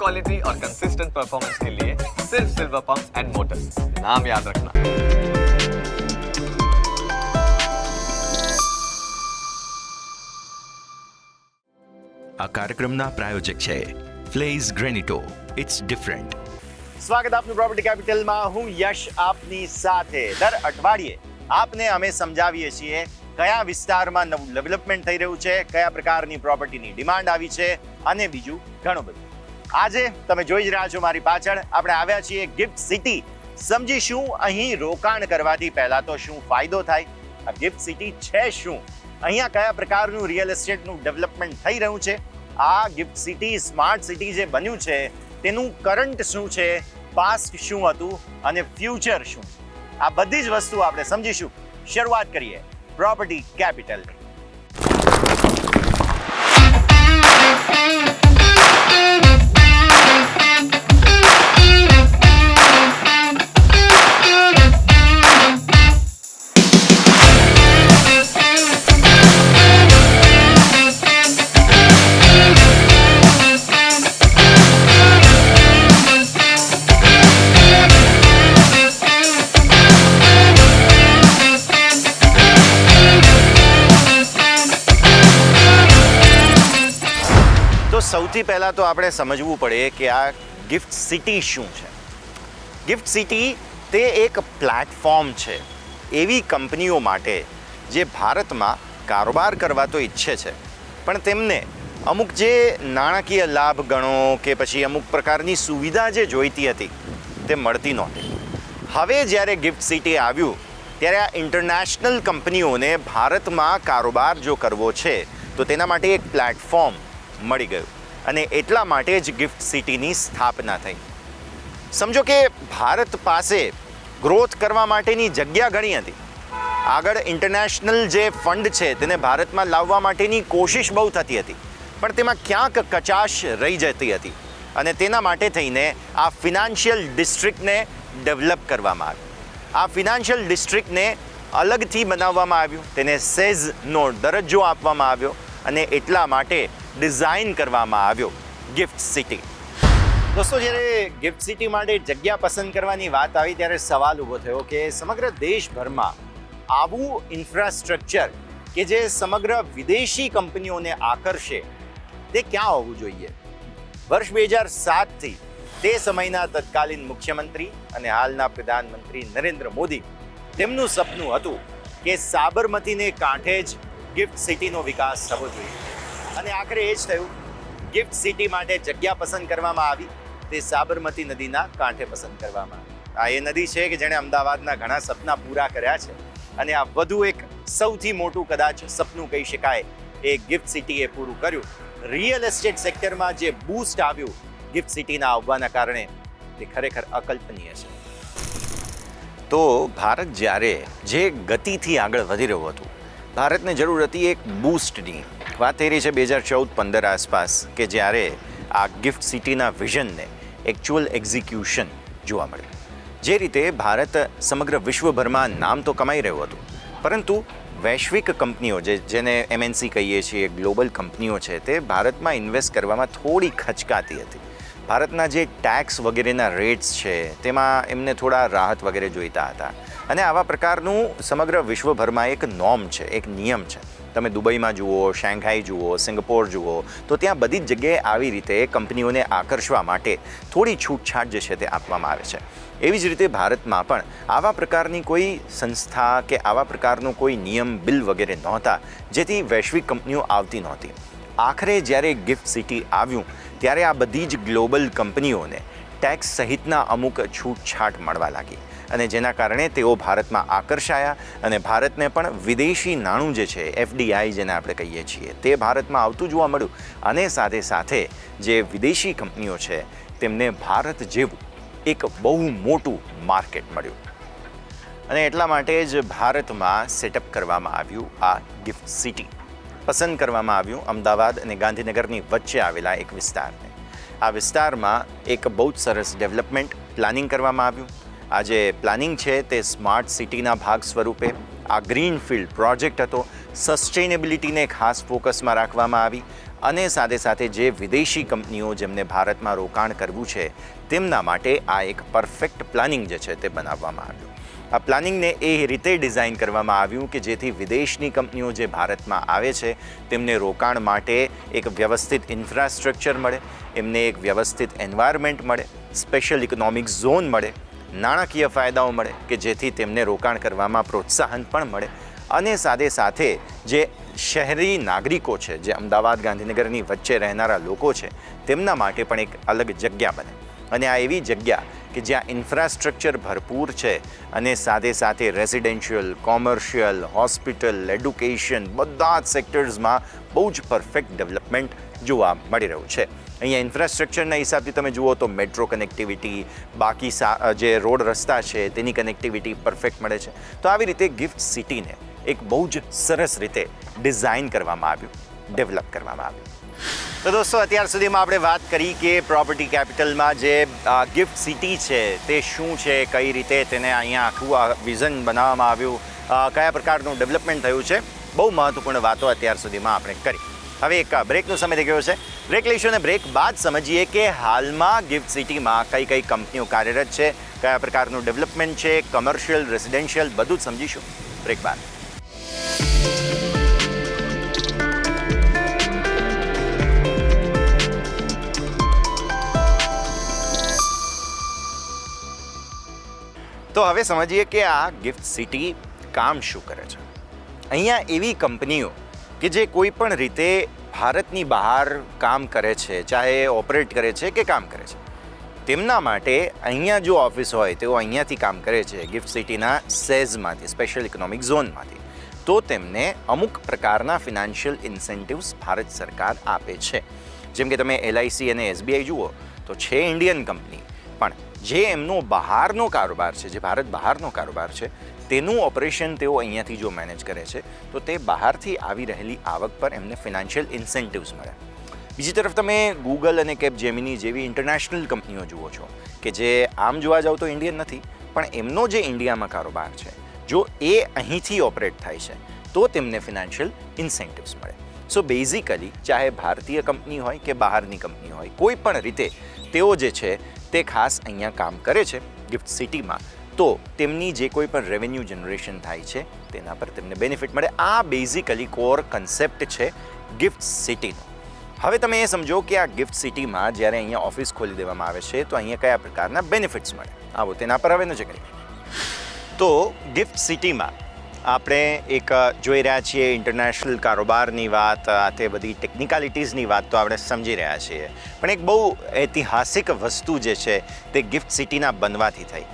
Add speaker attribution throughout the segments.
Speaker 1: Quality और consistent performance के लिए सिर्फ सिल्वर पंप्स एंड मोटर्स, नाम याद रखना।
Speaker 2: આ કાર્યક્રમના પ્રાયોજક છે ફ્લેઝ ગ્રેનિટો, ઇટ્સ ડિફરન્ટ.
Speaker 3: સ્વાગત આપનું પ્રોપર્ટી કેપિટલમાં. હું યશ આપની સાથે. દર અઠવાડિયે આપને અમે સમજાવીએ છીએ કયા વિસ્તારમાં નવું ડેવલપમેન્ટ થઈ રહ્યું છે, કયા પ્રકારની પ્રોપર્ટીની ડિમાન્ડ આવી છે અને બીજું ઘણું બધું. આજે તમે જોઈ જ રહ્યા છો મારી પાછળ, આપણે આવ્યા છીએ ગિફ્ટ સિટી. સમજીશું અહીં રોકાણ કરવાથી પહેલા તો શું ફાયદો થાય, આ ગિફ્ટ સિટી છે શું, અહીંયા કયા પ્રકારનું રિયલ એસ્ટેટનું ડેવલપમેન્ટ થઈ રહ્યું છે, આ ગિફ્ટ સિટી સ્માર્ટ સિટી જે બન્યું છે તેનું કરંટ શું છે, પાસ્ટ શું હતું અને ફ્યુચર શું, આ બધી જ વસ્તુ આપણે સમજીશું. શરૂઆત કરીએ પ્રોપર્ટી કેપિટલની. સૌથી પહેલાં તો આપણે સમજવું પડે કે આ ગિફ્ટ સિટી શું છે. ગિફ્ટ સિટી તે એક પ્લેટફોર્મ છે એવી કંપનીઓ માટે જે ભારતમાં કારોબાર કરવા તો ઈચ્છે છે, પણ તેમને અમુક જે નાણાકીય લાભ ગણો કે પછી અમુક પ્રકારની સુવિધા જે જોઈતી હતી તે મળતી નહોતી. હવે જ્યારે ગિફ્ટ સિટી આવ્યું ત્યારે આ ઇન્ટરનેશનલ કંપનીઓને ભારતમાં કારોબાર જો કરવો છે તો તેના માટે એક પ્લેટફોર્મ મળી ગયું અને એટલા માટે જ ગિફ્ટ સિટીની સ્થાપના થઈ. સમજો કે ભારત પાસે ગ્રોથ કરવા માટેની જગ્યા ઘણી હતી. આગળ ઇન્ટરનેશનલ જે ફંડ છે તેને ભારતમાં લાવવા માટેની કોશિશ બહુ થતી હતી, પણ તેમાં ક્યાંક કચાશ રહી જતી હતી અને તેના માટે થઈને આ ફિનાન્શિયલ ડિસ્ટ્રિક્ટને ડેવલપ કરવામાં આવ્યું. આ ફિનાન્શિયલ ડિસ્ટ્રિક્ટને અલગથી બનાવવામાં આવ્યું, તેને સેઝનો દરજ્જો આપવામાં આવ્યો અને એટલા માટે ડિઝાઇન કરવામાં આવ્યો ગિફ્ટ સિટી. દોસ્તો, જ્યારે ગિફ્ટ સિટી માટે જગ્યા પસંદ કરવાની વાત આવી ત્યારે સવાલ ઊભો થયો કે સમગ્ર દેશભરમાં આવું ઇન્ફ્રાસ્ટ્રક્ચર કે જે સમગ્ર વિદેશી કંપનીઓને આકર્ષે તે ક્યાં હોવું જોઈએ. વર્ષ 2007થી તે સમયના તત્કાલીન મુખ્યમંત્રી અને હાલના પ્રધાનમંત્રી નરેન્દ્ર મોદી, તેમનું સપનું હતું કે સાબરમતીને કાંઠે જ ગિફ્ટ સિટીનો વિકાસ થવો જોઈએ અને આખરે એ જ થયું. ગિફ્ટ સિટી માટે જગ્યા પસંદ કરવામાં આવી તે સાબરમતી નદીના કાંઠે પસંદ કરવામાં આવી. આ એ નદી છે કે જેણે અમદાવાદના ઘણા સપના પૂરા કર્યા છે અને આ વધુ એક સૌથી મોટું કદાચ સપનું કહી શકાય એ ગિફ્ટ સિટીએ પૂરું કર્યું. રિયલ એસ્ટેટ સેક્ટરમાં જે બૂસ્ટ આવ્યું ગિફ્ટ સિટીના આવવાના કારણે તે ખરેખર અકલ્પનીય છે. તો ભારત જ્યારે જે ગતિથી આગળ વધી રહ્યું હતું, ભારતને જરૂર હતી એક બૂસ્ટની. વાત થઈ રહી છે 2014-15 આસપાસ કે જ્યારે આ ગિફ્ટ સિટીના વિઝનને એકચ્યુઅલ એક્ઝિક્યુશન જોવા મળ્યું. જે રીતે ભારત સમગ્ર વિશ્વભરમાં નામ તો કમાઈ રહ્યું હતું, પરંતુ વૈશ્વિક કંપનીઓ જેને MNC કહીએ છીએ, ગ્લોબલ કંપનીઓ છે, તે ભારતમાં ઇન્વેસ્ટ કરવામાં થોડી ખચકાતી હતી. ભારતના જે ટેક્સ વગેરેના રેટ્સ છે તેમાં એમને થોડા રાહત વગેરે જોઈતા હતા અને આવા પ્રકારનું સમગ્ર વિશ્વભરમાં એક નોર્મ છે, એક નિયમ છે. તમે દુબઈમાં જુઓ, શાંઘાઈ જુઓ, સિંગાપોર જુઓ, તો ત્યાં બધી જ જગ્યાએ આવી રીતે કંપનીઓને આકર્ષવા માટે થોડી છૂટછાટ જે છે તે આપવામાં આવે છે. એવી જ રીતે ભારતમાં પણ આવા પ્રકારની કોઈ સંસ્થા કે આવા પ્રકારનો કોઈ નિયમ, બિલ વગેરે નહોતા જેથી વૈશ્વિક કંપનીઓ આવતી નહોતી. આખરે જ્યારે ગિફ્ટ સિટી આવ્યું ત્યારે આ બધી જ ગ્લોબલ કંપનીઓને ટેક્સ સહિતના અમુક છૂટછાટ મળવા લાગી અને જેના કારણે તેઓ ભારતમાં આકર્ષાયા અને ભારતને પણ વિદેશી નાણું જે છે, FDI જેને આપણે કહીએ છીએ, તે ભારતમાં આવતું જોવા મળ્યું અને સાથે સાથે જે વિદેશી કંપનીઓ છે તેમને ભારત જેવું એક બહુ મોટું માર્કેટ મળ્યું અને એટલા માટે જ ભારતમાં સેટઅપ કરવામાં આવ્યું આ ગિફ્ટ સિટી. પસંદ કરવામાં આવ્યું અમદાવાદ અને ગાંધીનગરની વચ્ચે આવેલા એક વિસ્તારને. આ વિસ્તારમાં એક બહુ જ સરસ ડેવલપમેન્ટ પ્લાનિંગ કરવામાં આવ્યું. આ જે પ્લાનિંગ છે તે સ્માર્ટ સિટીના ભાગ સ્વરૂપે આ ગ્રીનફિલ્ડ પ્રોજેક્ટ હતો. સસ્ટેનેબિલિટીને ખાસ ફોકસમાં રાખવામાં આવી અને સાથે સાથે જે વિદેશી કંપનીઓ જેમને ભારતમાં રોકાણ કરવું છે તેમના માટે આ એક પરફેક્ટ પ્લાનિંગ જે છે તે બનાવવામાં આવ્યું. આ પ્લાનિંગને એ રીતે ડિઝાઇન કરવામાં આવ્યું કે જેથી વિદેશની કંપનીઓ જે ભારતમાં આવે છે તેમને રોકાણ માટે એક વ્યવસ્થિત ઇન્ફ્રાસ્ટ્રક્ચર મળે, એમને એક વ્યવસ્થિત એન્વાયરમેન્ટ મળે, સ્પેશિયલ ઇકોનોમિક ઝોન મળે, નાણાકીય ફાયદાઓ મળે કે જેથી તેમને રોકાણ કરવામાં પ્રોત્સાહન પણ મળે, અને સાથે સાથે જે શહેરી નાગરિકો છે, જે અમદાવાદ ગાંધીનગરની વચ્ચે રહેનારા લોકો છે, તેમના માટે પણ એક અલગ જગ્યા બને. અને આ એવી જગ્યા કે જ્યાં ઇન્ફ્રાસ્ટ્રક્ચર ભરપૂર છે અને સાથે સાથે રેસિડેન્શિયલ, કોમર્શિયલ, હોસ્પિટલ, એડ્યુકેશન બધા જ સેક્ટર્સમાં બહુ જ પરફેક્ટ ડેવલપમેન્ટ જોવા મળી રહ્યું છે. અહીંયા ઇન્ફ્રાસ્ટ્રક્ચરના હિસાબથી તમે જુઓ તો મેટ્રો કનેક્ટિવિટી, બાકી જે રોડ રસ્તા છે તેની કનેક્ટિવિટી પરફેક્ટ મળે છે. તો આવી રીતે ગિફ્ટ સિટીને એક બહુ જ સરસ રીતે ડિઝાઇન કરવામાં આવ્યું, ડેવલપ કરવામાં આવ્યું. તો દોસ્તો, અત્યાર સુધીમાં આપણે વાત કરી કે પ્રોપર્ટી કેપિટલમાં જે ગિફ્ટ સિટી છે તે શું છે, કઈ રીતે તેને અહીંયા આખું વિઝન બનાવવામાં આવ્યું, કયા પ્રકારનું ડેવલપમેન્ટ થયું છે. બહુ મહત્વપૂર્ણ વાતો અત્યાર સુધીમાં આપણે કરી. હવે એક બ્રેકનો સમય થઈ ગયો છે. બ્રેક લઈશું અને બ્રેક બાદ સમજીએ કે હાલમાં ગિફ્ટ સિટીમાં કઈ કઈ કંપનીઓ કાર્યરત છે, કયા પ્રકારનું ડેવલપમેન્ટ છે, કમર્શિયલ, રેસિડેન્શિયલ બધું જ સમજીશું બ્રેક બાદ. તો હવે સમજીએ કે આ ગિફ્ટ સિટી કામ શું કરે છે. અહીંયા એવી કંપનીઓ કે જે કોઈ પણ રીતે ભારતની બહાર કામ કરે છે, ચાહે ઓપરેટ કરે છે કે કામ કરે છે, તેમના માટે અહીંયા જો ઓફિસ હોય તેઓ અહીંયાથી કામ કરે છે ગિફ્ટ સિટીના સેઝમાંથી, સ્પેશિયલ ઇકોનોમિક ઝોનમાંથી, તો તેમને અમુક પ્રકારના ફિનાન્શિયલ ઇન્સેન્ટિવ્સ ભારત સરકાર આપે છે. જેમ કે તમે LIC અને SBI જુઓ તો છે ઇન્ડિયન કંપની, પણ જે એમનો બહારનો કારોબાર છે, જે ભારત બહારનો કારોબાર છે, તેનું ઓપરેશન તેઓ અહીંયાથી જો મેનેજ કરે છે તો તે બહારથી આવી રહેલી આવક પર એમને ફિનાન્શિયલ ઇન્સેન્ટિવ્સ મળે. બીજી તરફ તમે ગૂગલ અને કેપજેમિની જેવી ઇન્ટરનેશનલ કંપનીઓ જુઓ છો કે જે આમ જોવા જાવ તો ઇન્ડિયન નથી, પણ એમનો જે ઇન્ડિયામાં કારોબાર છે, જો એ અહીંથી ઓપરેટ થાય છે તો તેમને ફિનાન્શિયલ ઇન્સેન્ટિવ્સ મળે. સો બેઝિકલી ચાહે ભારતીય કંપની હોય કે બહારની કંપની હોય, કોઈ પણ રીતે તેઓ જે છે તે ખાસ અહીંયા કામ કરે છે ગિફ્ટ સિટીમાં, તો તેમની જે કોઈ પણ રેવન્યુ જનરેશન થાય છે તેના પર તેમને બેનિફિટ મળે. આ બેઝિકલી કોર કન્સેપ્ટ છે ગિફ્ટ સિટીનો. હવે તમે એ સમજો કે આ ગિફ્ટ સિટીમાં જ્યારે અહીંયા ઓફિસ ખોલી દેવામાં આવે છે તો અહીંયા કયા પ્રકારના બેનિફિટ્સ મળે. આવો તેના પર હવે નજર કરીએ. તો ગિફ્ટ સિટીમાં આપણે એક જોઈ રહ્યા છીએ ઇન્ટરનેશનલ કારોબારની વાત, તે બધી ટેકનિકાલિટીઝની વાત તો આપણે સમજી રહ્યા છીએ, પણ એક બહુ ઐતિહાસિક વસ્તુ જે છે તે ગિફ્ટ સિટીના બનવાથી થઈ.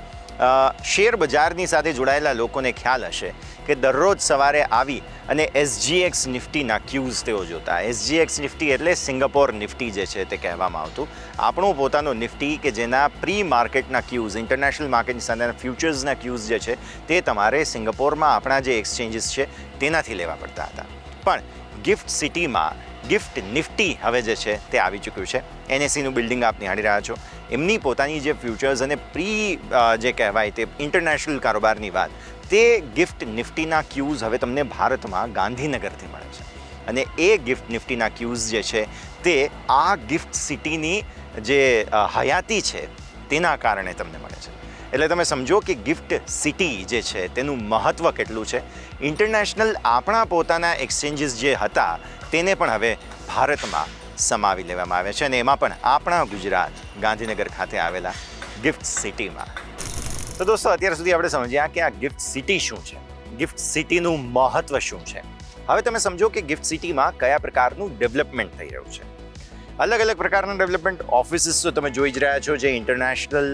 Speaker 3: શેર બજારની સાથે જોડાયેલા લોકોને ખ્યાલ હશે કે દરરોજ સવારે આવી અને SGX નિફ્ટીના ક્યુઝ તેઓ જોતા. SGX નિફ્ટી એટલે સિંગાપોર નિફ્ટી જે છે તે કહેવામાં આવતું. આપણું પોતાનું નિફ્ટી કે જેના પ્રી માર્કેટના ક્યુઝ, ઇન્ટરનેશનલ માર્કેટની સાથેના ફ્યુચર્સના ક્યુઝ જે છે તે તમારે સિંગાપોરમાં આપણા જે એક્સચેન્જીસ છે તેનાથી લેવા પડતા હતા. પણ ગિફ્ટ સિટીમાં ગિફ્ટ નિફ્ટી હવે જે છે તે આવી ચૂક્યું છે. NSEનું બિલ્ડિંગ આપ નિહાળી રહ્યા છો. એમની પોતાની જે ફ્યુચર્સ અને પ્રી જે કહેવાય તે ઇન્ટરનેશનલ કારોબારની વાત, તે ગિફ્ટ નિફ્ટીના ક્યુઝ હવે તમને ભારતમાં ગાંધીનગરથી મળે છે. અને એ ગિફ્ટ નિફ્ટીના ક્યુઝ જે છે તે આ ગિફ્ટ સિટીની જે હયાતી છે તેના કારણે તમને મળે છે. એટલે તમે સમજો કે ગિફ્ટ સિટી જે છે તેનું મહત્ત્વ કેટલું છે. ઇન્ટરનેશનલ આપણા પોતાના એક્સચેન્જીસ જે હતા તેને પણ હવે ભારતમાં સમાવી લેવામાં આવે છે, અને એમાં પણ આપણા ગુજરાત ગાંધીનગર ખાતે આવેલા ગિફ્ટ સિટીમાં. તો દોસ્તો, અત્યાર સુધી આપણે સમજ્યા કે આ ગિફ્ટ સિટી શું છે, ગિફ્ટ સિટીનું મહત્ત્વ શું છે. હવે તમે સમજો કે ગિફ્ટ સિટીમાં કયા પ્રકારનું ડેવલપમેન્ટ થઈ રહ્યું છે. અલગ અલગ પ્રકારના ડેવલપમેન્ટ ઓફિસીસ તો તમે જોઈ જ રહ્યા છો, જે ઇન્ટરનેશનલ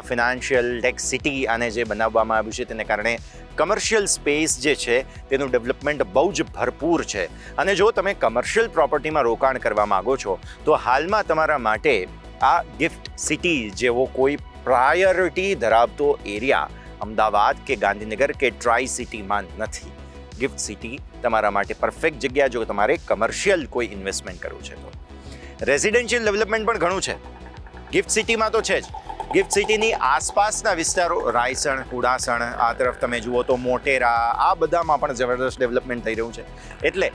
Speaker 3: ફિનાન્શિયલ ટેક સિટી આને જે બનાવવામાં આવ્યું છે તેને કારણે કમર્શિયલ સ્પેસ જે છે તેનું ડેવલપમેન્ટ બહુ જ ભરપૂર છે. અને જો તમે કમર્શિયલ પ્રોપર્ટીમાં રોકાણ કરવા માગો છો તો હાલમાં તમારા માટે આ ગિફ્ટ સિટી જેવો કોઈ પ્રાયોરિટી ધરાવતો એરિયા અમદાવાદ કે ગાંધીનગર કે ટ્રાય સિટીમાં નથી. ગિફ્ટ સિટી તમારા માટે પરફેક્ટ જગ્યા જો તમારે કમર્શિયલ કોઈ ઇન્વેસ્ટમેન્ટ કરવું છે તો. રેસિડેન્શિયલ ડેવલપમેન્ટ પણ ઘણું છે ગિફ્ટ સિટીમાં તો છે જ. ગિફ્ટ સિટીની આસપાસના વિસ્તારો રાયસણ, કુડાસણ, આ તરફ તમે જુઓ તો મોટેરા, આ બધામાં પણ જબરદસ્ત ડેવલપમેન્ટ થઈ રહ્યું છે. એટલે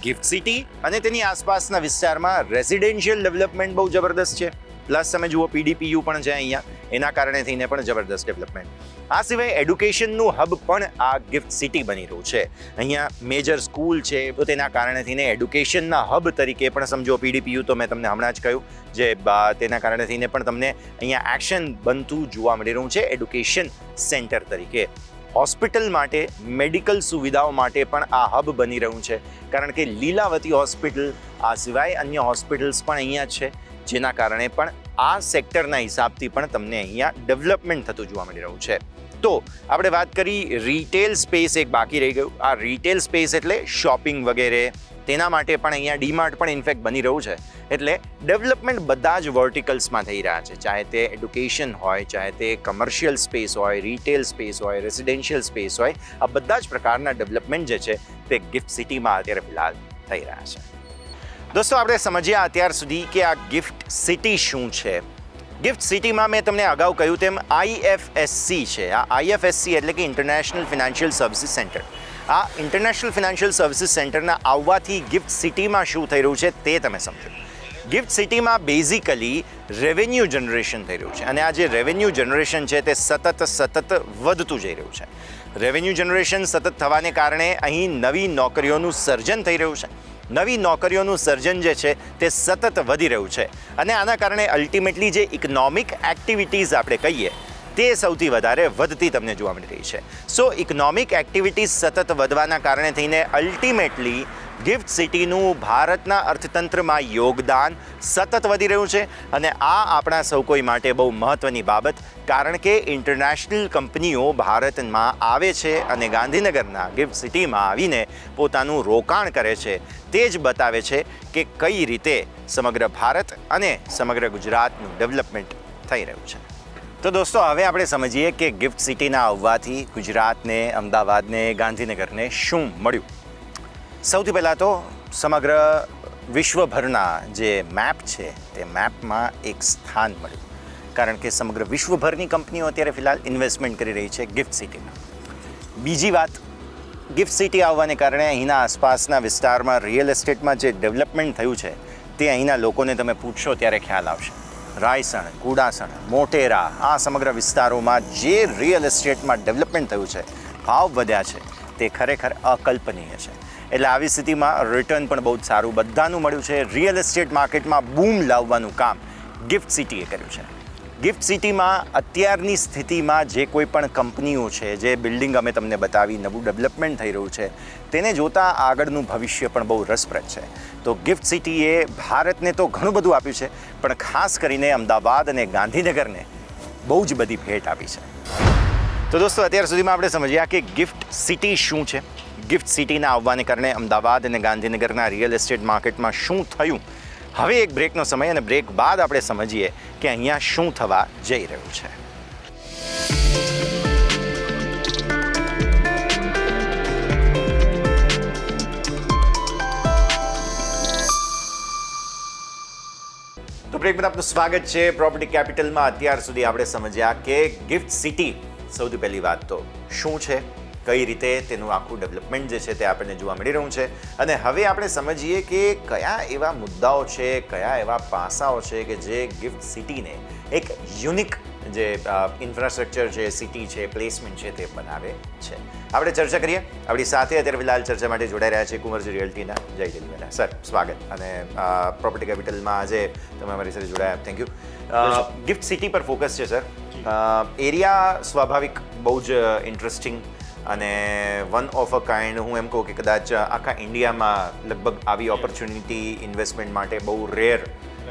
Speaker 3: ગિફ્ટ સિટી અને તેની આસપાસના વિસ્તારમાં રેઝિડેન્શિયલ ડેવલપમેન્ટ બહુ જબરદસ્ત છે. પ્લસ તમે જુઓ PDPU પણ છે અહીંયા, એના કારણે થઈને પણ જબરદસ્ત ડેવલપમેન્ટ. આ સિવાય એડ્યુકેશનનું હબ પણ આ ગિફ્ટ સિટી બની રહ્યું છે. અહીંયા મેજર સ્કૂલ છે, તો તેના કારણે થઈને એડ્યુકેશનના હબ તરીકે પણ સમજો. PDPU તો મેં તમને હમણાં જ કહ્યું, જે તેના કારણે થઈને પણ તમને અહીંયા એક્શન બનતું જોવા મળી રહ્યું છે એડ્યુકેશન સેન્ટર તરીકે. હોસ્પિટલ માટે, મેડિકલ સુવિધાઓ માટે પણ આ હબ બની રહ્યું છે, કારણ કે લીલાવતી હોસ્પિટલ આ સિવાય અન્ય હોસ્પિટલ્સ પણ અહીંયા છે, જેના કારણે પણ આ સેક્ટરના હિસાબથી પણ તમને અહીંયા ડેવલપમેન્ટ થતું જોવા મળી રહ્યું છે. તો આપણે વાત કરી રિટેલ સ્પેસ એક બાકી રહી ગયું. આ રિટેલ સ્પેસ એટલે શોપિંગ વગેરે, તેના માટે પણ અહીંયા ડીમાર્ટ પણ ઇનફેક્ટ બની રહ્યું છે. એટલે ડેવલપમેન્ટ બધા જ વર્ટિકલ્સમાં થઈ રહ્યા છે, ચાહે તે એડ્યુકેશન હોય, ચાહે તે કમર્શિયલ સ્પેસ હોય, રિટેલ સ્પેસ હોય, રેસિડેન્શિયલ સ્પેસ હોય. આ બધા જ પ્રકારના ડેવલપમેન્ટ જે છે તે ગિફ્ટ સિટીમાં અત્યારે ફિલહાલ થઈ રહ્યા છે. દોસ્તો, આપણે સમજ્યા અત્યાર સુધી કે આ ગિફ્ટ સિટી શું છે. ગિફ્ટ સિટીમાં મેં તમને અગાઉ કહ્યું તેમ IFSC છે. આ IFSC એટલે કે ઇન્ટરનેશનલ ફિનાન્શિયલ સર્વિસીસ સેન્ટર. આ ઇન્ટરનેશનલ ફિનાન્શિયલ સર્વિસીસ સેન્ટરના આવવાથી ગિફ્ટ સિટીમાં શું થઈ રહ્યું છે તે તમે સમજો. ગિફ્ટ સિટીમાં બેઝિકલી રેવન્યુ જનરેશન થઈ રહ્યું છે, અને આ જે રેવન્યુ જનરેશન છે તે સતત વધતું જઈ રહ્યું છે. રેવન્યુ જનરેશન સતત થવાને કારણે અહીં નવી નોકરીઓનું સર્જન થઈ રહ્યું છે. નવી નોકરીઓનું સર્જન જે છે તે સતત વધી રહ્યું છે, અને આના કારણે અલ્ટિમેટલી જે ઇકોનોમિક એક્ટિવિટીઝ આપણે કહીએ તે સૌથી વધારે વધતી તમને જોવા મળી રહી છે. સો ઇકોનોમિક એક્ટિવિટીઝ સતત વધવાના કારણે થઈને અલ્ટિમેટલી ગિફ્ટ સિટીનું ભારતના અર્થતંત્રમાં યોગદાન સતત વધી રહ્યું છે, અને આ આપણા સૌ કોઈ માટે બહુ મહત્ત્વની બાબત, કારણ કે ઇન્ટરનેશનલ કંપનીઓ ભારતમાં આવે છે અને ગાંધીનગરના ગિફ્ટ સિટીમાં આવીને પોતાનું રોકાણ કરે છે. તે જ બતાવે છે કે કઈ રીતે સમગ્ર ભારત અને સમગ્ર ગુજરાતનું ડેવલપમેન્ટ થઈ રહ્યું છે. તો દોસ્તો, હવે આપણે સમજીએ કે ગિફ્ટ સિટીના આવવાથી ગુજરાતને, અમદાવાદને, ગાંધીનગરને શું મળ્યું. સૌથી પહેલાં તો સમગ્ર વિશ્વભરના જે મેપ છે તે મેપમાં એક સ્થાન મળ્યું, કારણ કે સમગ્ર વિશ્વભરની કંપનીઓ અત્યારે ફિલહાલ ઇન્વેસ્ટમેન્ટ કરી રહી છે ગિફ્ટ સિટીમાં. બીજી વાત, ગિફ્ટ સિટી આવવાને કારણે અહીંના આસપાસના વિસ્તારમાં રિયલ એસ્ટેટમાં જે ડેવલપમેન્ટ થયું છે તે અહીંના લોકોને તમે પૂછશો ત્યારે ખ્યાલ આવશે. રાયસણ, કુડાસણ, મોટેરા, આ સમગ્ર વિસ્તારોમાં જે રિયલ એસ્ટેટમાં ડેવલપમેન્ટ થયું છે, ભાવ વધ્યા છે, તે ખરેખર અકલ્પનીય છે. એટલે આવી સ્થિતિમાં રિટર્ન પણ બહુ જ સારું બધાનું મળ્યું છે. રિયલ એસ્ટેટ માર્કેટમાં બૂમ લાવવાનું કામ ગિફ્ટ સિટીએ કર્યું છે. ગિફ્ટ સિટીમાં અત્યારની સ્થિતિમાં જે કોઈ પણ કંપનીઓ છે, જે બિલ્ડિંગ અમે તમને બતાવી, નવું ડેવલપમેન્ટ થઈ રહ્યું છે, તેને જોતાં આગળનું ભવિષ્ય પણ બહુ રસપ્રદ છે. તો ગિફ્ટ સિટીએ ભારતને તો ઘણું બધું આપ્યું છે, પણ ખાસ કરીને અમદાવાદ અને ગાંધીનગરને બહુ જ બધી ભેટ આપી છે. તો દોસ્તો, અત્યાર સુધીમાં આપણે સમજ્યા કે ગિફ્ટ સિટી શું છે. ગિફ્ટ સિટીના આવવાને કારણે અમદાવાદ અને ગાંધીનગરના રિયલ એસ્ટેટ માર્કેટમાં શું થયું. હવે એક બ્રેકનો સમય, અને બ્રેક બાદ આપણે સમજીએ કે અહીંયા શું થવા જઈ રહ્યું છે. તો બ્રેક બાદ આપનું સ્વાગત છે પ્રોપર્ટી કેપિટલમાં. અત્યાર સુધી આપણે સમજ્યા કે ગિફ્ટ સિટી સૌથી પહેલી વાત તો શું છે, કઈ રીતે તેનું આખું ડેવલપમેન્ટ જે છે તે આપણને જોવા મળી રહ્યું છે, અને હવે આપણે સમજીએ કે કયા એવા મુદ્દાઓ છે, કયા એવા પાસાઓ છે કે જે ગિફ્ટ સિટીને એક યુનિક જે ઇન્ફ્રાસ્ટ્રક્ચર છે, સિટી છે, પ્લેસમેન્ટ છે તે બનાવે છે. આપણે ચર્ચા કરીએ. આપણી સાથે અત્યારે ફિલહાલ ચર્ચા માટે જોડાઈ રહ્યા છે કુંવરજી રિયલ્ટીના જય દિલવાલા સર. સ્વાગત. અને પ્રોપર્ટી કેપિટલમાં આજે તમે અમારી સાથે જોડાયા, થેન્ક યુ. ગિફ્ટ સિટી પર ફોકસ છે સર. એરિયા સ્વાભાવિક બહુ જ ઇન્ટરેસ્ટિંગ અને વન ઓફ અ કાઇન્ડ. હું એમ કહું કે કદાચ આખા ઇન્ડિયામાં લગભગ આવી ઓપોર્ચ્યુનિટી ઇન્વેસ્ટમેન્ટ માટે બહુ રેર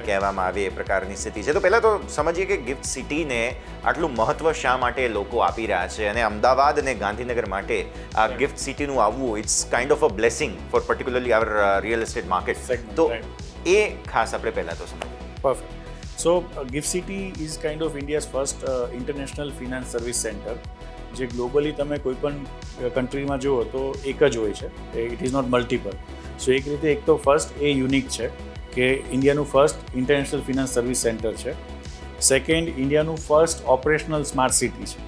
Speaker 3: કહેવામાં આવે એ પ્રકારની સ્થિતિ છે. તો પહેલાં તો સમજીએ કે ગિફ્ટ સિટીને આટલું મહત્ત્વ શા માટે લોકો આપી રહ્યા છે, અને અમદાવાદ અને ગાંધીનગર માટે આ ગિફ્ટ સિટીનું આવવું it's kind of a blessing for particularly our real estate market. તો એ ખાસ આપણે પહેલાં તો સમજીએ.
Speaker 4: Perfect. So, GIFT City is kind of India's first international finance service center. જે ગ્લોબલી તમે કોઈ પણ કન્ટ્રીમાં જુઓ તો એક જ હોય છે, it is not multiple. So એક રીતે એક તો ફર્સ્ટ એ યુનિક છે કે ઇન્ડિયાનું first international finance service centre છે. સેકન્ડ, ઇન્ડિયાનું ફર્સ્ટ ઓપરેશનલ સ્માર્ટ સિટી છે.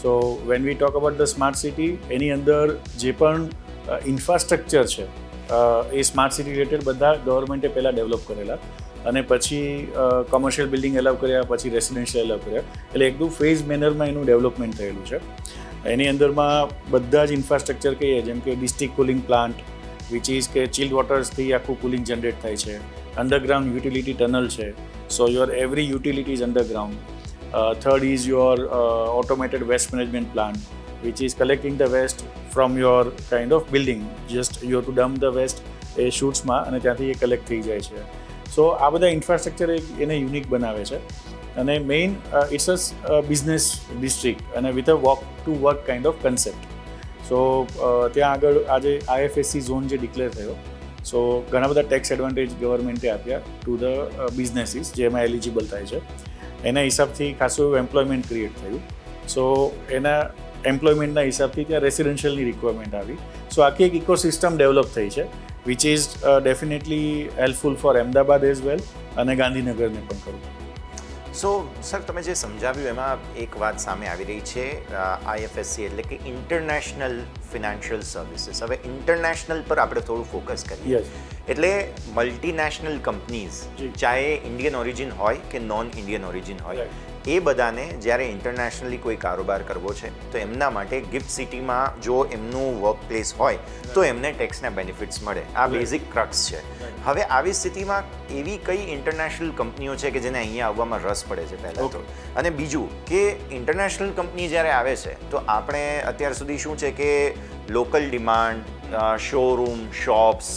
Speaker 4: So when we talk about the smart city, એની અંદર જે પણ ઇન્ફ્રાસ્ટ્રક્ચર છે એ સ્માર્ટ સિટી રિલેટેડ બધા ગવર્મેન્ટે પહેલાં ડેવલપ કરેલા અને પછી કોમર્શિયલ બિલ્ડિંગ એલાવ કર્યા, પછી રેસિડેન્શિયલ એલાવ કર્યા. એટલે એકદમ ફેઝ મેનરમાં એનું ડેવલપમેન્ટ થયેલું છે. એની અંદરમાં બધા જ ઇન્ફ્રાસ્ટ્રક્ચર કહીએ જેમ કે district cooling plant which is કે ચિલ્ડ વોટર્સથી આખું કુલિંગ જનરેટ થાય છે. અંડરગ્રાઉન્ડ યુટિલિટી ટનલ છે, so your every utility is underground. Third is your automated waste management plant which is collecting the waste from your kind of building. Just you to dump the waste એ શૂટ્સમાં અને ત્યાંથી એ collect થઈ જાય છે. સો આ બધા ઇન્ફ્રાસ્ટ્રક્ચર એને યુનિક બનાવે છે અને main it's a business district અને with a walk to work kind of concept. So ત્યાં આગળ આજે IFSC ઝોન જે ડિક્લેર થયો, સો ઘણા બધા ટેક્સ એડવાન્ટેજ ગવર્મેન્ટે આપ્યા ટુ ધ બિઝનેસીસ જેમાં એલિજિબલ થાય છે. એના હિસાબથી ખાસું એવું એમ્પ્લોયમેન્ટ ક્રિએટ થયું. સો એના એમ્પ્લોયમેન્ટના હિસાબથી ત્યાં રેસિડેન્શિયલની રિક્વાયરમેન્ટ આવી. સો આખી એક ઇકોસિસ્ટમ ડેવલપ થઈ છે which is definitely helpful four Ahmedabad as well અને ગાંધીનગરને પણ ખરું.
Speaker 3: સો સર, તમે જે સમજાવ્યું એમાં એક વાત સામે આવી રહી છે, IFSC એટલે કે ઇન્ટરનેશનલ ફિનાન્શિયલ સર્વિસીસ. હવે ઇન્ટરનેશનલ પર આપણે થોડું ફોકસ કરીએ.
Speaker 4: યસ,
Speaker 3: એટલે મલ્ટીનેશનલ કંપનીઝ, ચાહે ઇન્ડિયન ઓરિજિન હોય કે નોન ઇન્ડિયન ઓરિજિન હોય, એ બધાને જ્યારે ઇન્ટરનેશનલી કોઈ કારોબાર કરવો છે તો એમના માટે ગિફ્ટ સિટીમાં જો એમનું વર્ક પ્લેસ હોય તો એમને ટેક્સના બેનિફિટ્સ મળે. આ બેઝિક ક્રક્સ છે. હવે આવી સ્થિતિમાં એવી કઈ ઇન્ટરનેશનલ કંપનીઓ છે કે જેને અહીંયા આવવામાં રસ પડે છે પહેલાં તો, અને બીજું કે ઇન્ટરનેશનલ કંપની જ્યારે આવે છે તો આપણે અત્યાર સુધી શું છે કે લોકલ ડિમાન્ડ, શોરૂમ, શોપ્સ,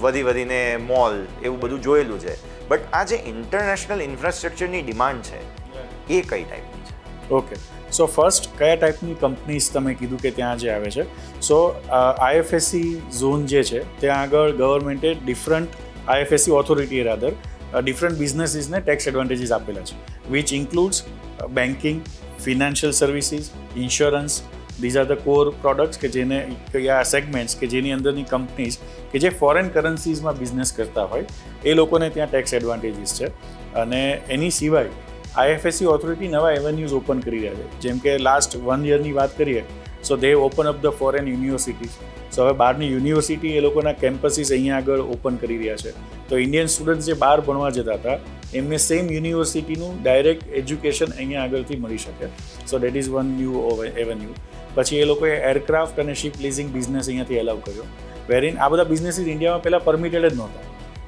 Speaker 3: વધીને મોલ, એવું બધું જોયેલું છે. બટ આ જે ઇન્ટરનેશનલ ઇન્ફ્રાસ્ટ્રક્ચરની ડિમાન્ડ છે એ કઈ ટાઈપની છે?
Speaker 4: ઓકે. સો ફર્સ્ટ કયા ટાઈપની કંપનીઝ તમે કીધું કે ત્યાં જે આવે છે. સો IFSC ઝોન જે છે ત્યાં આગળ ગવર્મેન્ટે ડિફરન્ટ IFSC ઓથોરિટીએ રાધર ડિફરન્ટ બિઝનેસીસને ટેક્સ એડવાન્ટેજીસ આપેલા છે which includes banking, financial services, insurance. These are the core products કે જેને કયા સેગમેન્ટ્સ કે જેની અંદરની કંપનીઝ કે જે ફોરેન કરન્સીઝમાં બિઝનેસ કરતા હોય એ લોકોને ત્યાં ટેક્સ એડવાન્ટેજીસ છે. અને એની સિવાય IFSC ઓથોરિટી નવા એવન્યુઝ ઓપન કરી રહ્યા છે. જેમ કે લાસ્ટ 1 યરની વાત કરીએ, so they open up the foreign universities. So હવે બહારની યુનિવર્સિટી એ લોકોના કેમ્પસીસ અહીંયા આગળ ઓપન કરી રહ્યા છે. તો ઇન્ડિયન સ્ટુડન્ટ્સ જે બહાર ભણવા જતા હતા એમને સેમ યુનિવર્સિટીનું ડાયરેક્ટ એજ્યુકેશન અહીંયા આગળથી મળી શકે. So that is one new avenue. પછી એ લોકોએ એરક્રાફ્ટ અને શિપ લીઝિંગ બિઝનેસ અહીંયાથી એલાવ કર્યો, વેરીન આ બધા બિઝનેસીસ ઇન્ડિયામાં પહેલાં પરમિટેડ જ નહોતા.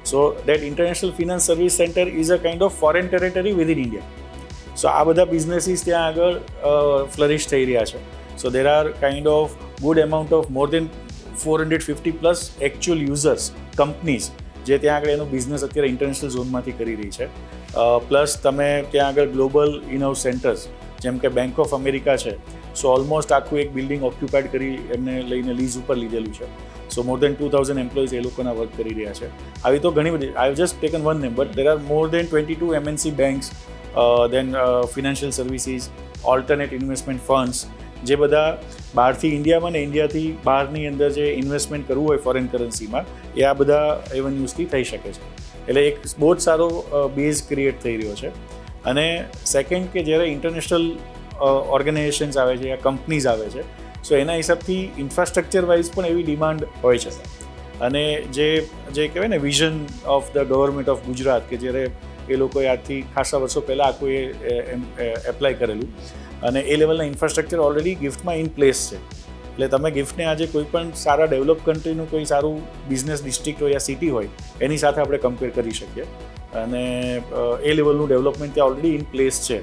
Speaker 4: So that international finance service centre is a kind of foreign territory within India. So આ બધા બિઝનેસીસ ત્યાં આગળ ફ્લરિશ થઈ રહ્યા છે. So there are kind of good amount of more than 450+ actual users, companies જે ત્યાં આગળ એનો બિઝનેસ અત્યારે ઇન્ટરનેશનલ ઝોનમાંથી કરી રહી છે. પ્લસ તમે ત્યાં આગળ ગ્લોબલ ઇનહાઉસ સેન્ટર્સ જેમ કે બેંક ઓફ અમેરિકા છે, સો ઓલમોસ્ટ આખું એક બિલ્ડિંગ ઓક્યુપાઈડ કરી એમને લઈને લીઝ ઉપર લીધેલું છે. સો મોર દેન 2000 એમ્પ્લોઈઝ એ લોકોના વર્ક કરી રહ્યા છે. આવી તો ઘણી બધી, I have just taken one name, but there are more than 22 MNC banks, then financial services, alternate investment funds, જે બધા બહારથી ઇન્ડિયામાં ને ઇન્ડિયાથી બહારની અંદર જે ઇન્વેસ્ટમેન્ટ કરવું હોય ફોરેન કરન્સીમાં એ આ બધા એવન્યુઝથી થઈ શકે છે. એટલે એક બહુ જ સારો બેઝ ક્રિએટ થઈ રહ્યો છે. અને સેકન્ડ કે જ્યારે ઇન્ટરનેશનલ ઓર્ગેનાઇઝેશન્સ આવે છે યા કંપનીઝ આવે છે, સો એના હિસાબથી ઇન્ફ્રાસ્ટ્રક્ચર વાઇઝ પણ એવી ડિમાન્ડ હોય છે. અને જે કહેવાય ને vision of the government of Gujarat કે જ્યારે એ લોકોએ આજથી ખાસા વર્ષો પહેલાં આખું એ એપ્લાય કરેલું અને એ લેવલના ઇન્ફ્રાસ્ટ્રક્ચર ઓલરેડી ગિફ્ટમાં ઇન પ્લેસ છે. એટલે તમે ગિફ્ટને આજે કોઈ પણ સારા ડેવલપ કન્ટ્રીનું કોઈ સારું બિઝનેસ ડિસ્ટ્રિક્ટ હોય યા સિટી હોય એની સાથે આપણે કમ્પેર કરી શકીએ. અને એ લેવલનું ડેવલપમેન્ટ ત્યાં ઓલરેડી ઇન પ્લેસ છે.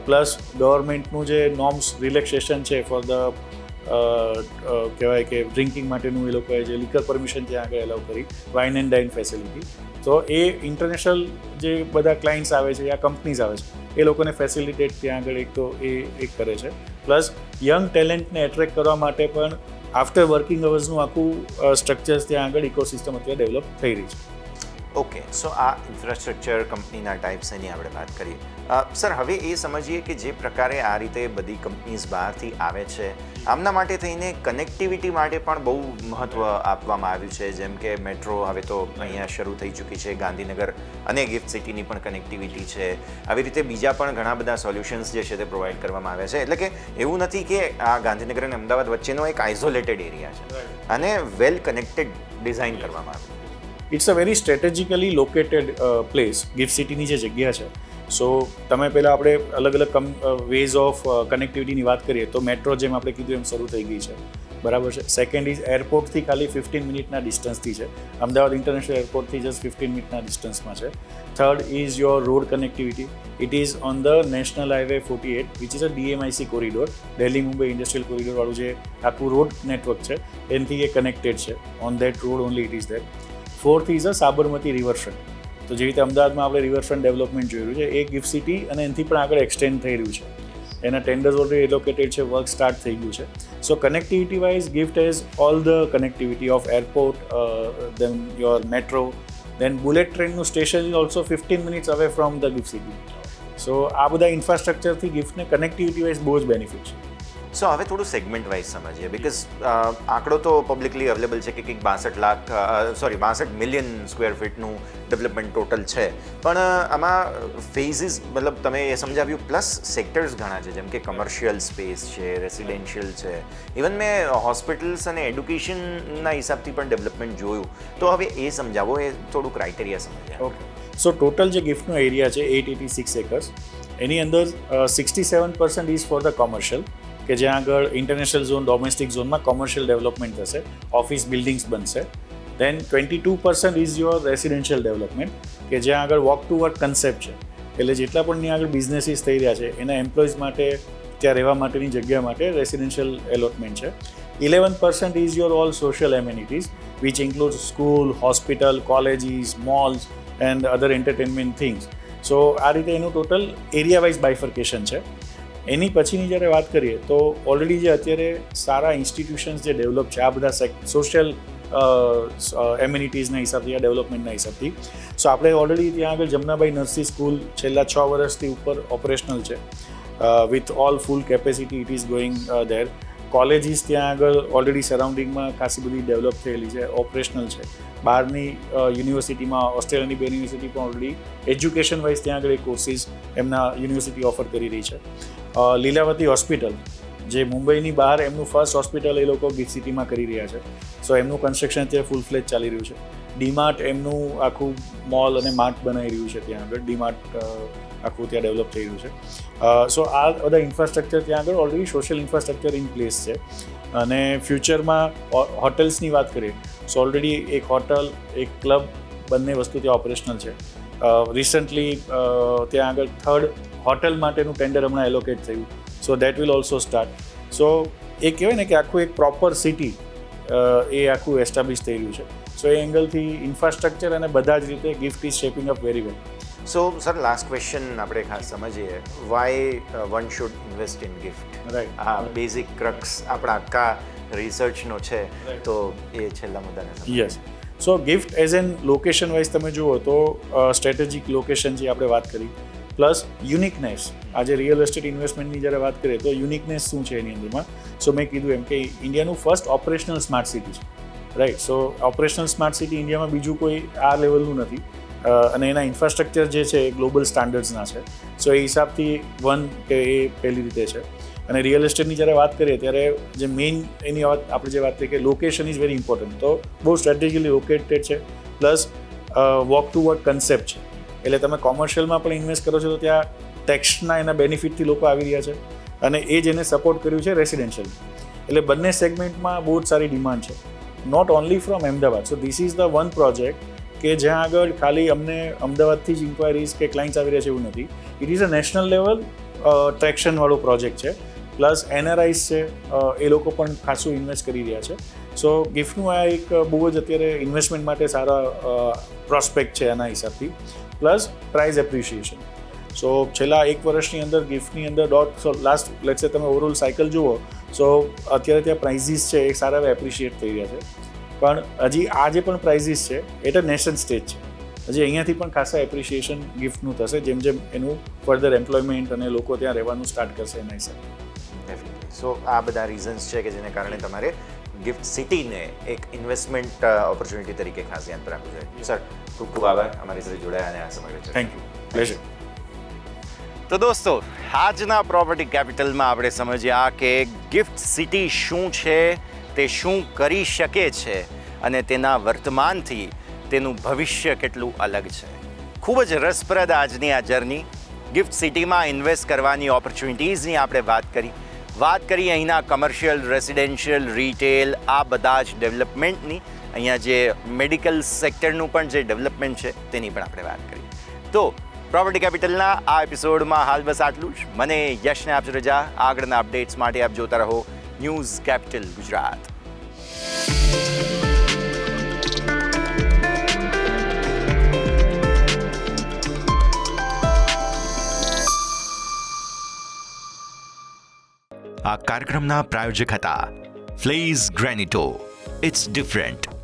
Speaker 4: પ્લસ ગવર્મેન્ટનું જે નોર્મ્સ રિલેક્સેશન છે ફોર ધ કહેવાય કે ડ્રિંકિંગ માટેનું એ લોકોએ જે લિકર પરમિશન ત્યાં આગળ એલાવ કરી, વાઇન એન્ડ ડાઇન ફેસિલિટી. તો એ ઇન્ટરનેશનલ જે બધા ક્લાયન્ટ્સ આવે છે યા કંપનીઝ આવે છે એ લોકોને ફેસિલિટેટ ત્યાં આગળ એક તો એ એક કરે છે. પ્લસ યંગ ટેલેન્ટને એટ્રેક્ટ કરવા માટે પણ આફ્ટર વર્કિંગ અવર્સનું આખું સ્ટ્રક્ચર્સ ત્યાં આગળ ઇકોસિસ્ટમ અત્યારે ડેવલપ થઈ રહી છે.
Speaker 3: ઓકે, સો આ ઇન્ફ્રાસ્ટ્રક્ચર કંપનીના ટાઈપ્સ એની આપણે વાત કરીએ. સર, હવે એ સમજીએ કે જે પ્રકારે આ રીતે બધી કંપનીઝ બહારથી આવે છે, આમના માટે થઈને કનેક્ટિવિટી માટે પણ બહુ મહત્ત્વ આપવામાં આવ્યું છે. જેમ કે મેટ્રો હવે તો અહીંયા શરૂ થઈ ચૂકી છે, ગાંધીનગર અને ગિફ્ટ સિટીની પણ કનેક્ટિવિટી છે. આવી રીતે બીજા પણ ઘણા બધા સોલ્યુશન્સ જે છે તે પ્રોવાઈડ કરવામાં આવ્યા છે. એટલે કે એવું નથી કે આ ગાંધીનગર અને અમદાવાદ વચ્ચેનો એક આઇસોલેટેડ એરિયા છે અને વેલ કનેક્ટેડ ડિઝાઇન કરવામાં આવ્યું?
Speaker 4: It's a very strategically located place. GIFT સિટીની જે જગ્યા છે, સો તમે પહેલાં આપણે અલગ અલગ વેઝ ઓફ કનેક્ટિવિટીની વાત કરીએ તો મેટ્રો જેમ આપણે કીધું એમ શરૂ થઈ ગઈ છે, બરાબર છે. સેકન્ડ ઇઝ એરપોર્ટથી ખાલી 15 મિનિટના ડિસ્ટન્સથી છે. અમદાવાદ ઇન્ટરનેશનલ એરપોર્ટથી જસ્ટ 15 મિનિટના ડિસ્ટન્સમાં છે. Third is your road connectivity. It is on the national highway 48 which is a DMIC corridor, Delhi Mumbai industrial કોરિડોરવાળું જે આખું રોડ નેટવર્ક છે એનાથી એ કનેક્ટેડ છે. On that road only it is that. Fourth is a Sabarmati riverfront. તો જેવી રીતે અમદાવાદમાં આપણે રિવરફ્રન્ટ ડેવલપમેન્ટ જોયું છે, એ ગિફ્ટ સિટી અને એનાથી પણ આગળ એક્સટેન્ડ થઈ રહ્યું છે. એના ટેન્ડર્સ ઓલરેડી એલોકેટેડ છે, વર્ક સ્ટાર્ટ થઈ ગયું છે. So connectivity wise GIFT has all the connectivity of airport, then your metro, then bullet ટ્રેનનું station is also 15 minutes away from the GIFT city. So આ બધા ઇન્ફ્રાસ્ટ્રક્ચરથી ગિફ્ટને કનેક્ટિવિટી વાઇઝ બહુ જ benefit છે.
Speaker 3: સો હવે થોડું સેગમેન્ટ વાઇઝ સમજીએ, બિકોઝ આંકડો તો પબ્લિકલી અવેલેબલ છે કે કંઈક 62 મિલિયન સ્ક્વેર ફીટનું ડેવલપમેન્ટ ટોટલ છે, પણ આમાં ફેઝિસ મતલબ તમે એ સમજાવ્યું, પ્લસ સેક્ટર્સ ઘણા છે, જેમ કે કમર્શિયલ સ્પેસ છે, રેસિડેન્શિયલ છે, ઇવન મેં હોસ્પિટલ્સ અને એડ્યુકેશનના હિસાબથી પણ ડેવલપમેન્ટ જોયું. તો હવે એ સમજાવો, એ થોડું ક્રાઇટેરિયા સમજાવો.
Speaker 4: ઓકે, સો ટોટલ જે ગિફ્ટનો એરિયા છે 886 એકર્સ, એની અંદર 67% ઇઝ ફોર ધ કોમર્શિયલ, કે જ્યાં આગળ ઇન્ટરનેશનલ ઝોન, ડોમેસ્ટિક ઝોનમાં કોમર્શિયલ ડેવલપમેન્ટ થશે, ઓફિસ બિલ્ડિંગ્સ બનશે. દેન 22% ઇઝ યોર રેસિડેન્શિયલ ડેવલપમેન્ટ, કે જ્યાં આગળ વોક ટુ વર્ક કન્સેપ્ટ છે, એટલે જેટલા પણ ત્યાં આગળ બિઝનેસીસ થઈ રહ્યા છે એના એમ્પ્લોઈઝ માટે ત્યાં રહેવા માટેની જગ્યા માટે રેસિડેન્શિયલ એલોટમેન્ટ છે. 11% is your all social amenities which include school, hospital, colleges, malls and other entertainment things. So આ રીતે એનું ટોટલ એરિયા વાઇઝ બાયફર્કેશન છે. એની પછીની જ્યારે વાત કરીએ તો ઓલરેડી જે અત્યારે સારા ઇન્સ્ટિટ્યુશન્સ જે ડેવલપ છે, આ બધા સોશિયલ એમ્યુનિટીઝના હિસાબથી, આ ડેવલપમેન્ટના હિસાબથી. સો આપણે ઓલરેડી ત્યાં આગળ જમનાબાઈ નર્સરી સ્કૂલ છેલ્લા 6 વર્ષથી ઉપર ઓપરેશનલ છે, with all full capacity it is going there. Colleges ત્યાં આગળ ઓલરેડી સરાઉન્ડિંગમાં ખાસી બધી ડેવલપ થયેલી છે, ઓપરેશનલ છે. બહારની યુનિવર્સિટીમાં, ઓસ્ટ્રેલિયાની 2 યુનિવર્સિટી પણ ઓલરેડી એજ્યુકેશન વાઇઝ ત્યાં આગળ એ કોર્સિસ એમના યુનિવર્સિટી ઓફર કરી રહી છે. લીલાવતી હોસ્પિટલ જે મુંબઈની બહાર એમનું ફર્સ્ટ હોસ્પિટલ એ લોકો ગિફ્ટ સિટીમાં કરી રહ્યા છે. સો એમનું કન્સ્ટ્રક્શન અત્યારે ફૂલ ફ્લેજ ચાલી રહ્યું છે. ડીમાર્ટ એમનું આખું મોલ અને માર્ટ બનાવી રહ્યું છે ત્યાં આગળ. ડીમાર્ટ આખું ત્યાં ડેવલપ થઈ રહ્યું છે. સો આ બધા ઇન્ફ્રાસ્ટ્રક્ચર ત્યાં આગળ already social infrastructure in place છે. અને ફ્યુચરમાં હોટેલ્સની વાત કરીએ સો ઓલરેડી એક હોટલ, એક ક્લબ, બંને વસ્તુ ત્યાં ઓપરેશનલ છે. રિસન્ટલી ત્યાં આગળ 3rd હોટેલ માટેનું ટેન્ડર હમણાં એલોકેટ થયું. So that will also start. So એ કહેવાય ને કે આખું એક પ્રોપર સિટી એ આખું એસ્ટાબ્લિશ થઈ રહ્યું છે. સો એ એંગલથી ઇન્ફ્રાસ્ટ્રક્ચર અને બધા જ રીતે GIFT is shaping up very well.
Speaker 3: So sir, last question આપણે ખાસ સમજીએ, why one should invest in GIFT?
Speaker 4: Right,
Speaker 3: આ બેઝિક ક્રક્સ આપણા આખા રિસર્ચનો છે, તો એ છેલ્લા મુદ્દાને.
Speaker 4: Yes, so GIFT as an location wise તમે જુઓ તો સ્ટ્રેટેજિક લોકેશન જે આપણે વાત કરી, પ્લસ યુનિકનેસ. આજે રિયલ એસ્ટેટ ઇન્વેસ્ટમેન્ટની જ્યારે વાત કરીએ તો યુનિકનેસ શું છે એની અંદરમાં? સો મેં કીધું એમ કે ઇન્ડિયાનું ફર્સ્ટ ઓપરેશનલ સ્માર્ટ સિટી છે, રાઈટ. સો ઓપરેશનલ સ્માર્ટ સિટી ઇન્ડિયામાં બીજું કોઈ આ લેવલનું નથી. અને એના ઇન્ફ્રાસ્ટ્રક્ચર જે છે એ ગ્લોબલ સ્ટાન્ડર્ડ્સના છે. સો એ હિસાબથી કે એ પહેલી રીતે છે. અને રિયલ એસ્ટેટની જ્યારે વાત કરીએ ત્યારે જે મેઇન એની આપણે જે વાત કરીએ કે લોકેશન ઇઝ વેરી ઇમ્પોર્ટન્ટ, તો બહુ સ્ટ્રેટેજિકલી લોકેટેડ છે. Plus walk to work concept છે, એટલે તમે કોમર્શિયલમાં પણ ઇન્વેસ્ટ કરો છો તો ત્યાં ટેક્સના એના બેનિફિટથી લોકો આવી રહ્યા છે. અને એ જેને સપોર્ટ કર્યું છે રેસિડેન્શિયલ, એટલે બંને સેગમેન્ટમાં બહુ જ સારી ડિમાન્ડ છે. Not only from Ahmedabad. So this is the one project કે જ્યાં આગળ ખાલી અમને અમદાવાદથી જ ઇન્ક્વાયરીઝ કે ક્લાઇન્ટ્સ આવી રહ્યા છે એવું નથી. It is a national level ટ્રેક્શનવાળો પ્રોજેક્ટ છે. પ્લસ એનઆરઆઈસ છે, એ લોકો પણ ખાસું ઇન્વેસ્ટ કરી રહ્યા છે. સો ગિફ્ટનું આ એક બહુ જ અત્યારે ઇન્વેસ્ટમેન્ટ માટે સારા પ્રોસ્પેક્ટ છે એના હિસાબથી. Plus price appreciation. સો છેલ્લા 1 વર્ષની અંદર ગિફ્ટની અંદર લાસ્ટ લેટ્સ સે તમે ઓવરઓલ સાયકલ જુઓ સો અત્યારે ત્યાં પ્રાઇઝીસ છે એ સારા એવા એપ્રિશિએટ થઈ રહ્યા છે. પણ હજી આ જે પણ પ્રાઇઝીસ છે એ તો નેશન સ્ટેજ છે. હજી અહીંયાથી પણ ખાસા એપ્રિશિએશન ગિફ્ટનું થશે જેમ જેમ એનું ફર્ધર એમ્પ્લોયમેન્ટ અને લોકો ત્યાં રહેવાનું સ્ટાર્ટ કરશે એના હિસાબે.
Speaker 3: ડેફિનેટલી. સો આ બધા રીઝન્સ છે કે જેને કારણે તમારે ગિફ્ટ સિટીને એક ઇન્વેસ્ટમેન્ટ ઓપોર્ચ્યુનિટી તરીકે ખાસ ધ્યાન રાખવું જોઈએ. સર, ખૂબ ખૂબ આભાર અમારી સાથે જોડાયા અને આ સમગ્ર.
Speaker 4: Thank you. પ્લેઝર.
Speaker 3: તો દોસ્તો, આજના પ્રોપર્ટી કેપિટલમાં આપણે સમજ્યા કે ગિફ્ટ સિટી શું છે, તે શું કરી શકે છે અને તેના વર્તમાનથી તેનું ભવિષ્ય કેટલું અલગ છે. ખૂબ જ રસપ્રદ આજની આ જર્ની. ગિફ્ટ સિટીમાં ઇન્વેસ્ટ કરવાની ઓપોર્ચ્યુનિટીઝની આપણે વાત કરી અહીંના કમર્શિયલ, રેસિડેન્શિયલ, રિટેલ આ બધા જ ડેવલપમેન્ટની, અહીંયા જે મેડિકલ સેક્ટરનું પણ જે ડેવલપમેન્ટ છે તેની પણ આપણે વાત કરી. તો પ્રોપર્ટી કેપિટલના આ એપિસોડમાં હાલ બસ આટલું જ. મને યશને આપજો રજા. આગળના અપડેટ્સ માટે આપ જોતા રહો ન્યૂઝ કેપિટલ ગુજરાત.
Speaker 2: આ કાર્યક્રમના પ્રાયોજક હતા ફ્લેઝ ગ્રેનિટો. It's different.